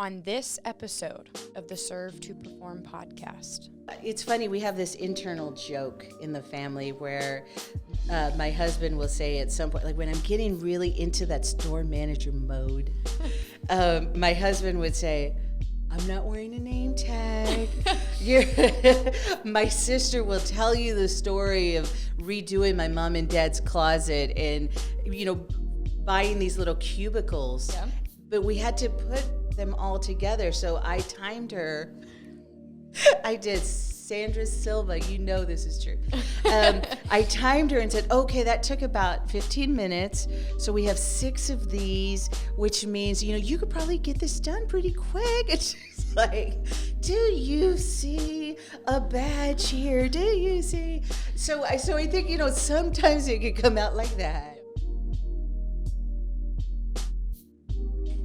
on this episode of the Serve to Perform podcast. It's funny, we have this internal joke in the family where my husband will say at some point, like when I'm getting really into that store manager mode, my husband would say, I'm not wearing a name tag. My sister will tell you the story of redoing my mom and dad's closet and, buying these little cubicles. Yeah. But we had to put them all together. So I timed her. I did Sandra Silva. You know this is true. I timed her and said, okay, that took about 15 minutes. So we have 6 of these, which means, you could probably get this done pretty quick. And she's like, do you see a badge here? Do you see? So I think, sometimes it could come out like that.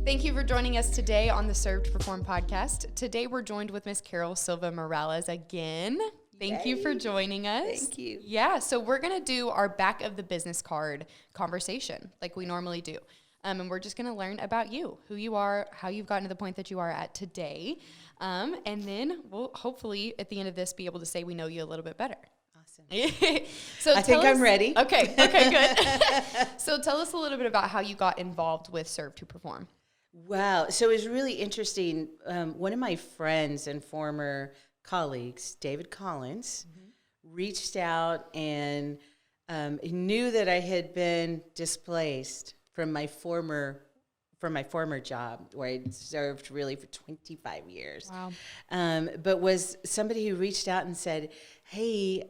Thank you for joining us today on the Serve to Perform podcast. Today we're joined with Miss Carol Silva Moralez again. Thank you for joining us. Thank you. Yeah, so we're going to do our back of the business card conversation like we normally do. And we're just going to learn about you, who you are, how you've gotten to the point that you are at today. And then we'll hopefully at the end of this be able to say we know you a little bit better. So I think I'm ready. Okay, good. So tell us a little bit about how you got involved with Serve to Perform. Wow. So it was really interesting. One of my friends and former colleagues, David Collins, reached out and knew that I had been displaced from my former job where I'd served really for 25 years. Wow. But was somebody who reached out and said, hey,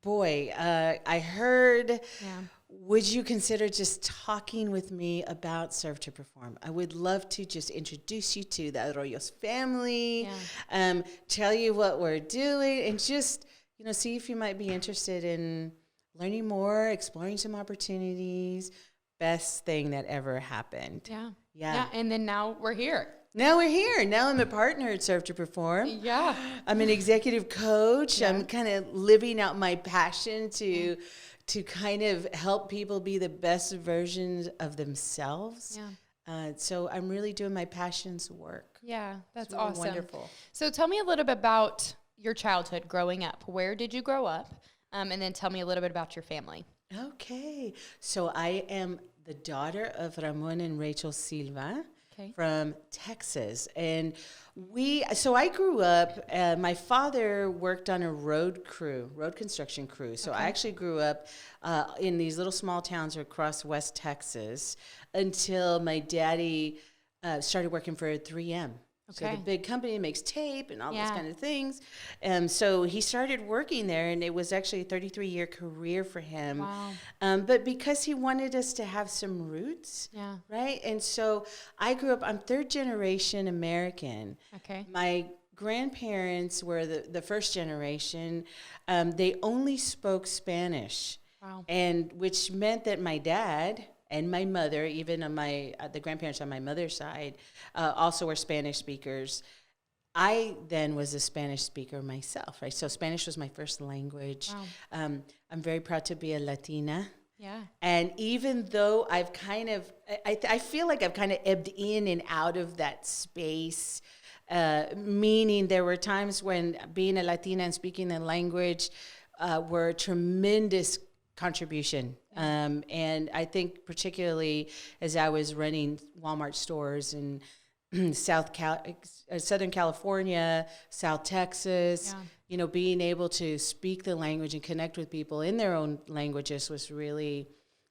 boy, I heard... Yeah. Would you consider just talking with me about Serve to Perform? I would love to just introduce you to the Arroyos family, tell you what we're doing, and just, see if you might be interested in learning more, exploring some opportunities. Best thing that ever happened. Yeah. And then now we're here. Now we're here. Now I'm a partner at Serve to Perform. Yeah. I'm an executive coach. Yeah. I'm kind of living out my passion to kind of help people be the best versions of themselves. Yeah. So I'm really doing my passion's work. Yeah, that's really awesome. Wonderful. So tell me a little bit about your childhood growing up. Where did you grow up? And then tell me a little bit about your family. Okay. So I am the daughter of Ramon and Rachel Silva. From Texas. And I grew up, my father worked on a road construction crew. So I actually grew up in these little small towns across West Texas until my daddy started working for 3M. So the big company makes tape and all those kind of things. So he started working there, and it was actually a 33-year career for him. Wow. But because he wanted us to have some roots, right? And so I grew up, I'm third-generation American. Okay. My grandparents were the first generation. They only spoke Spanish. Wow. And which meant that my dad and my mother, even on the grandparents on my mother's side, also were Spanish speakers. I then was a Spanish speaker myself, right? So Spanish was my first language. Wow. I'm very proud to be a Latina. Yeah. And even though I've I feel like I've kind of ebbed in and out of that space, meaning there were times when being a Latina and speaking the language were a tremendous contribution. And I think particularly as I was running Walmart stores in Southern California, South Texas, being able to speak the language and connect with people in their own languages was really,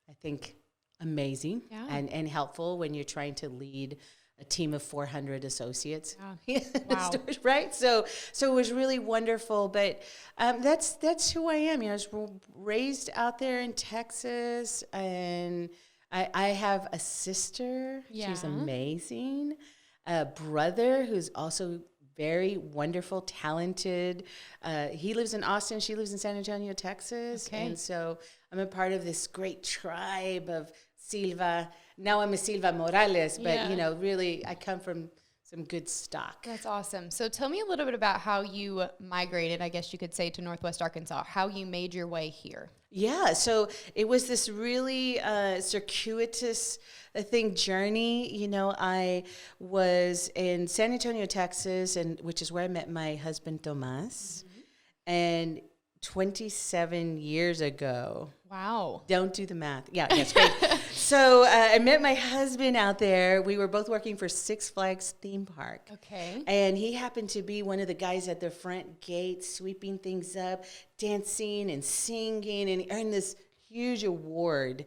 I think, amazing and helpful when you're trying to lead a team of 400 associates. Wow. Right? So it was really wonderful. But that's who I am. I was raised out there in Texas, and I have a sister. She's amazing. A brother who's also very wonderful, talented. He lives in Austin. She lives in San Antonio, Texas. Okay. And so I'm a part of this great tribe of Silva. Now I'm a Silva Moralez, but, really I come from some good stock. That's awesome. So tell me a little bit about how you migrated, I guess you could say, to Northwest Arkansas, how you made your way here. Yeah, so it was this really circuitous journey. You know, I was in San Antonio, Texas, and which is where I met my husband, Tomas. And 27 years ago. Wow. Don't do the math. Yeah, that's great. So I met my husband out there. We were both working for Six Flags theme park. Okay. And he happened to be one of the guys at the front gate sweeping things up, dancing and singing, and he earned this huge award.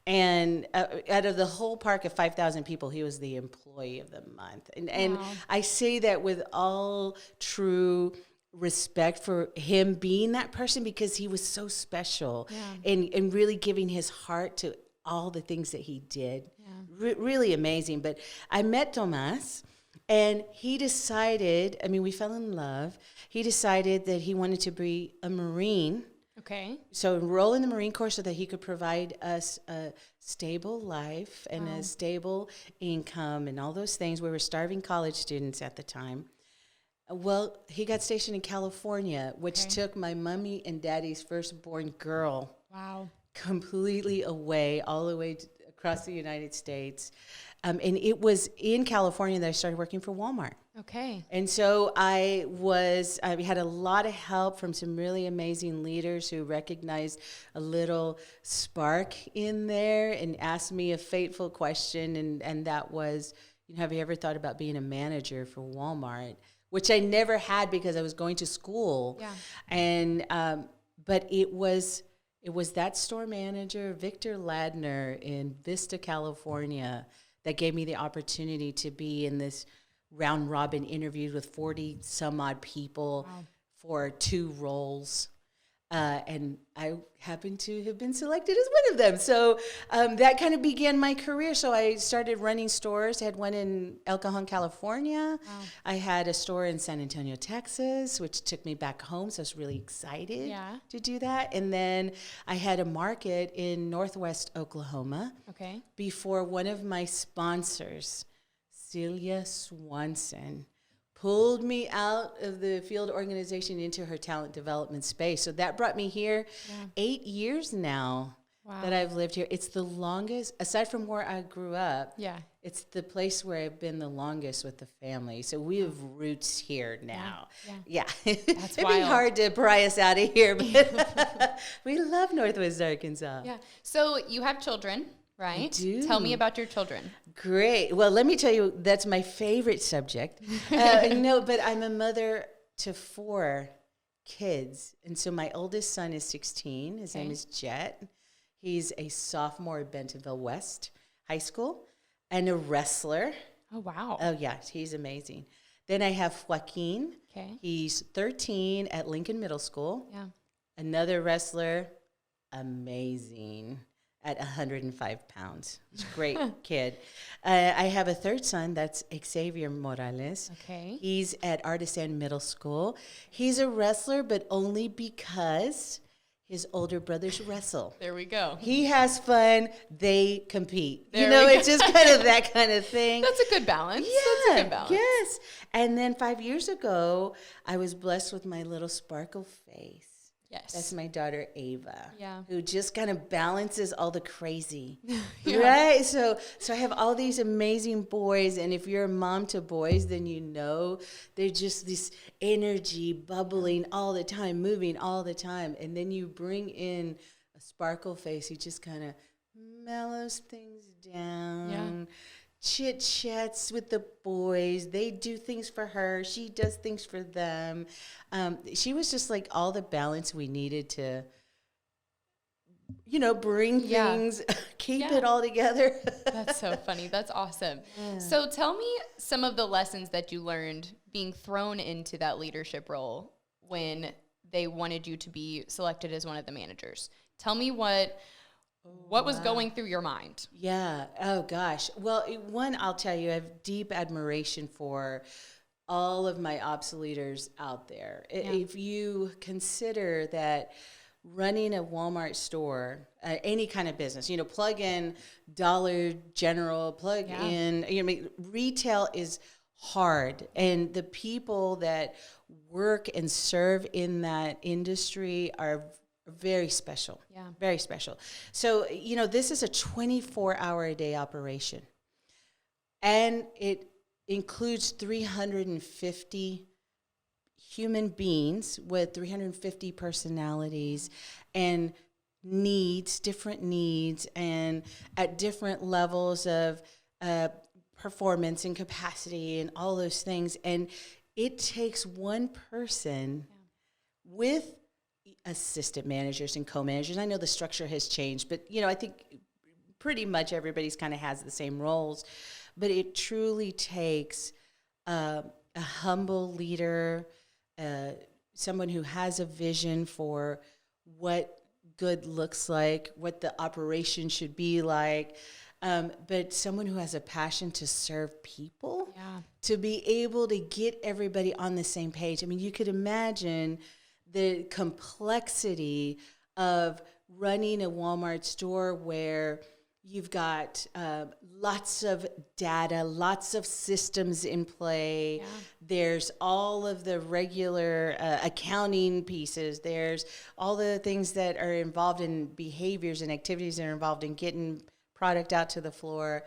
And out of the whole park of 5,000 people, he was the employee of the month. And Wow. I say that with all true respect for him being that person, because he was so special and really giving his heart to all the things that he did. Really amazing. But I met Tomas, and he decided, I mean, we fell in love. He decided that he wanted to be a Marine. Okay. So enroll in the Marine Corps so that he could provide us a stable life and a stable income and all those things. We were starving college students at the time. Well, he got stationed in California, which took my mommy and daddy's firstborn girl completely away, all the way across the United States. And it was in California that I started working for Walmart. Okay. And so I had a lot of help from some really amazing leaders who recognized a little spark in there and asked me a fateful question. And that was, have you ever thought about being a manager for Walmart? Which I never had because I was going to school. Yeah. And but it was that store manager, Victor Ladner in Vista, California, that gave me the opportunity to be in this round robin interviews with 40 some odd people for 2 roles. And I happened to have been selected as one of them. So that kind of began my career. So I started running stores. I had one in El Cajon, California. Wow. I had a store in San Antonio, Texas, which took me back home. So I was really excited to do that. And then I had a market in Northwest Oklahoma. Okay. Before one of my sponsors, Celia Swanson, pulled me out of the field organization into her talent development space. So that brought me here 8 years now that I've lived here. It's the longest, aside from where I grew up, it's the place where I've been the longest with the family. So we have roots here now. It'd be hard to pry us out of here, but we love Northwest Arkansas. Yeah. So you have children, right? I do. Tell me about your children. Great. Well, let me tell you, that's my favorite subject. No, but I'm a mother to 4 kids. And so my oldest son is 16. His name is Jet. He's a sophomore at Bentonville West High School and a wrestler. Oh, wow. Oh, yeah. He's amazing. Then I have Joaquin. Okay. He's 13 at Lincoln Middle School. Yeah. Another wrestler. Amazing. At 105 pounds. He's a great kid. I have a third son, that's Xavier Moralez. Okay. He's at Artisan Middle School. He's a wrestler, but only because his older brothers wrestle. There we go. He has fun, they compete. It's just kind of that kind of thing. That's a good balance. Yeah, that's a good balance. Yes. And then 5 years ago, I was blessed with my little sparkle face. Yes. That's my daughter, Ava, who just kind of balances all the crazy, right? So I have all these amazing boys, and if you're a mom to boys, then they're just this energy bubbling all the time, moving all the time, and then you bring in a sparkle face who just kind of mellows things down, chit-chats with the boys. They do things for her. She does things for them. She was just like all the balance we needed to, bring things, keep it all together. That's so funny. That's awesome. Yeah. So tell me some of the lessons that you learned being thrown into that leadership role when they wanted you to be selected as one of the managers. Tell me what was going through your mind? Yeah. Oh, gosh. Well, one, I'll tell you, I have deep admiration for all of my ops leaders out there. Yeah. If you consider that running a Walmart store, any kind of business, plug in Dollar General, plug in, retail is hard. And the people that work and serve in that industry are very special. Yeah. Very special. So, this is a 24-hour-a-day operation. And it includes 350 human beings with 350 personalities and different needs, and at different levels of performance and capacity and all those things. And it takes one person with assistant managers and co-managers. I know the structure has changed, but I think pretty much everybody's kind of has the same roles. But it truly takes a humble leader, someone who has a vision for what good looks like, what the operation should be like, but someone who has a passion to serve people, to be able to get everybody on the same page. I mean, you could imagine the complexity of running a Walmart store where you've got lots of data, lots of systems in play. Yeah. There's all of the regular accounting pieces. There's all the things that are involved in behaviors and activities that are involved in getting product out to the floor.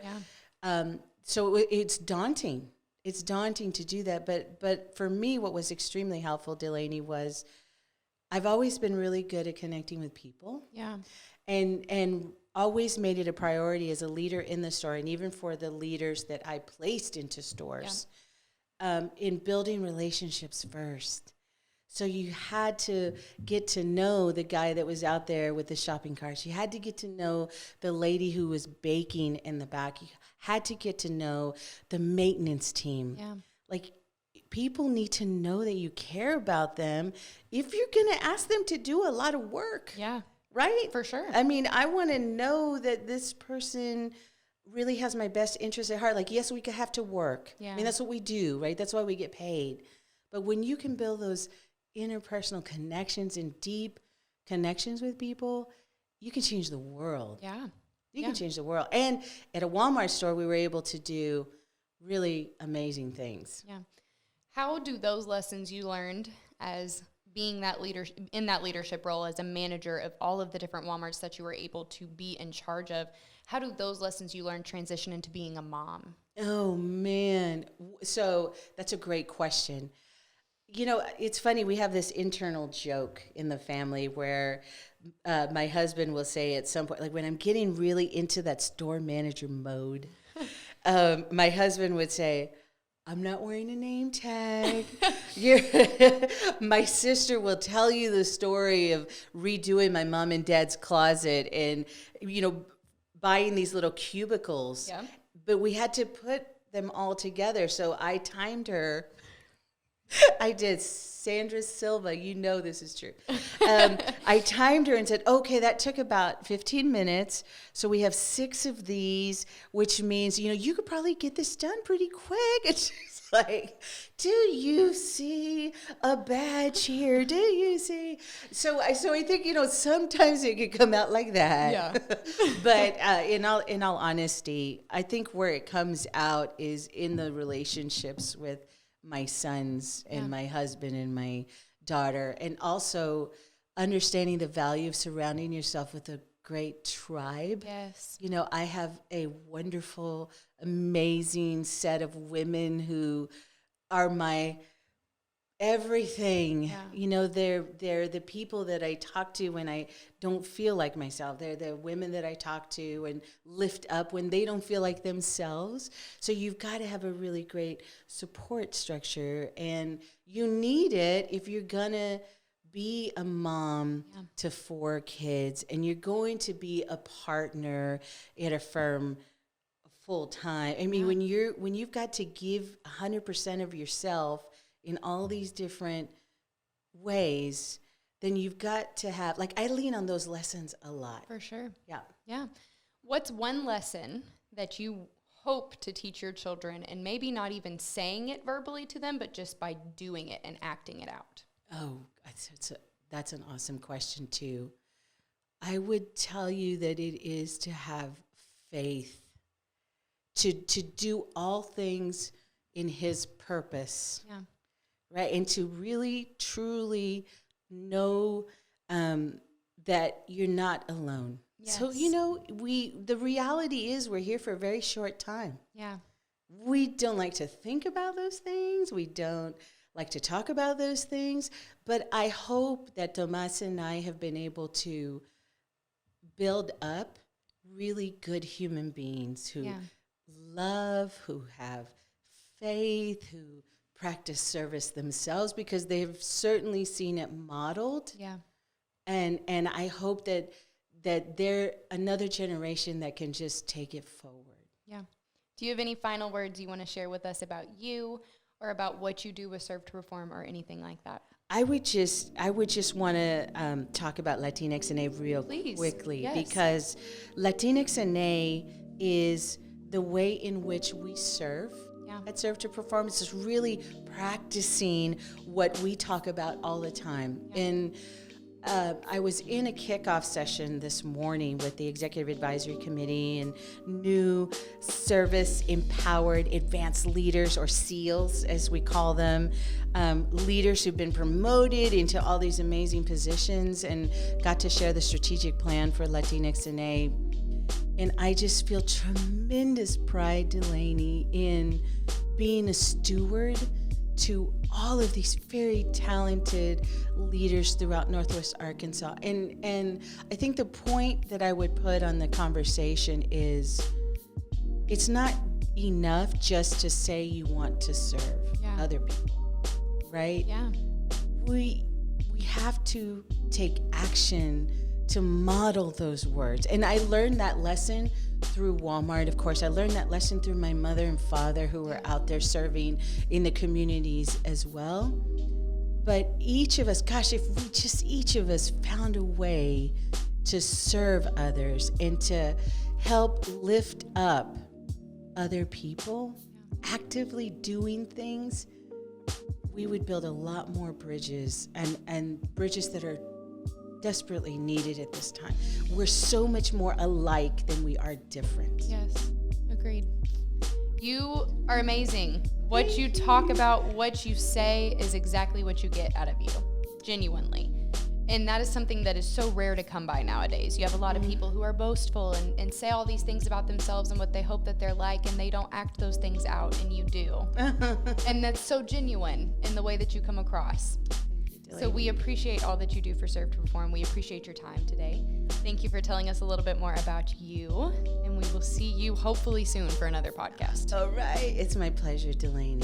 Yeah. So it's daunting. It's daunting to do that. But for me, what was extremely helpful, Delaney, was I've always been really good at connecting with people. Yeah. And always made it a priority as a leader in the store, and even for the leaders that I placed into stores, in building relationships first. So you had to get to know the guy that was out there with the shopping carts. You had to get to know the lady who was baking in the back. You had to get to know the maintenance team. Yeah. Like, people need to know that you care about them if you're going to ask them to do a lot of work. Yeah. Right? For sure. I mean, I want to know that this person really has my best interest at heart. Like, yes, we could have to work. Yeah. I mean, that's what we do, right? That's why we get paid. But when you can build those interpersonal connections and deep connections with people, you can change the world. Yeah. You can change the world. And at a Walmart store, we were able to do really amazing things. Yeah. How do those lessons you learned as being that leader in that leadership role as a manager of all of the different Walmarts that you were able to be in charge of, how do those lessons you learned transition into being a mom? Oh, man. So that's a great question. It's funny. We have this internal joke in the family where my husband will say at some point, like when I'm getting really into that store manager mode, my husband would say, I'm not wearing a name tag. My sister will tell you the story of redoing my mom and dad's closet and, buying these little cubicles. Yeah. But we had to put them all together. So I timed her. I did. Sandra Silva, this is true. I timed her and said, okay, that took about 15 minutes. So we have 6 of these, which means, you could probably get this done pretty quick. And she's like, do you see a badge here? Do you see? So I think, sometimes it could come out like that. Yeah. But in all honesty, I think where it comes out is in the relationships with my sons and my husband and my daughter, and also understanding the value of surrounding yourself with a great tribe. Yes. I have a wonderful, amazing set of women who are my everything. Yeah. They're the people that I talk to when I don't feel like myself. They're the women that I talk to and lift up when they don't feel like themselves. So you've got to have a really great support structure, and you need it if you're gonna be a mom to 4 kids, and you're going to be a partner at a firm full time. I mean, when you've got to give 100% of yourself in all these different ways, then you've got to have, I lean on those lessons a lot. For sure. Yeah. Yeah. What's one lesson that you hope to teach your children, and maybe not even saying it verbally to them, but just by doing it and acting it out? Oh, that's an awesome question too. I would tell you that it is to have faith, to do all things in his purpose. Yeah. Right? And to really, truly know that you're not alone. Yes. So, the reality is we're here for a very short time. Yeah. We don't like to think about those things. We don't like to talk about those things. But I hope that Tomas and I have been able to build up really good human beings who love, who have faith, who practice service themselves, because they've certainly seen it modeled. Yeah. And I hope that they're another generation that can just take it forward. Yeah. Do you have any final words you want to share with us about you or about what you do with Serve to Perform or anything like that? I would just want to talk about Latinx NA real quickly, because Latinx NA is the way in which we serve at Serve to Perform. It's just really practicing what we talk about all the time. And I was in a kickoff session this morning with the Executive Advisory Committee and new service empowered advanced leaders, or SEALs as we call them, leaders who've been promoted into all these amazing positions, and got to share the strategic plan for Latinx NA. And I just feel tremendous pride, Delaney, in being a steward to all of these very talented leaders throughout Northwest Arkansas. And I think the point that I would put on the conversation is, it's not enough just to say you want to serve other people, right? Yeah. We have to take action to model those words. And I learned that lesson through Walmart, of course. I learned that lesson through my mother and father, who were out there serving in the communities as well. But each of us, gosh, if we just each of us found a way to serve others and to help lift up other people, actively doing things, we would build a lot more bridges, and bridges that are desperately needed at this time. We're so much more alike than we are different. Yes, agreed. You are amazing. What you talk about, what you say is exactly what you get out of you, genuinely. And that is something that is so rare to come by nowadays. You have a lot of people who are boastful and say all these things about themselves and what they hope that they're like, and they don't act those things out, and you do. And that's so genuine in the way that you come across. So we appreciate all that you do for Serve to Perform. We appreciate your time today. Thank you for telling us a little bit more about you, and we will see you hopefully soon for another podcast. All right. It's my pleasure, Delaney.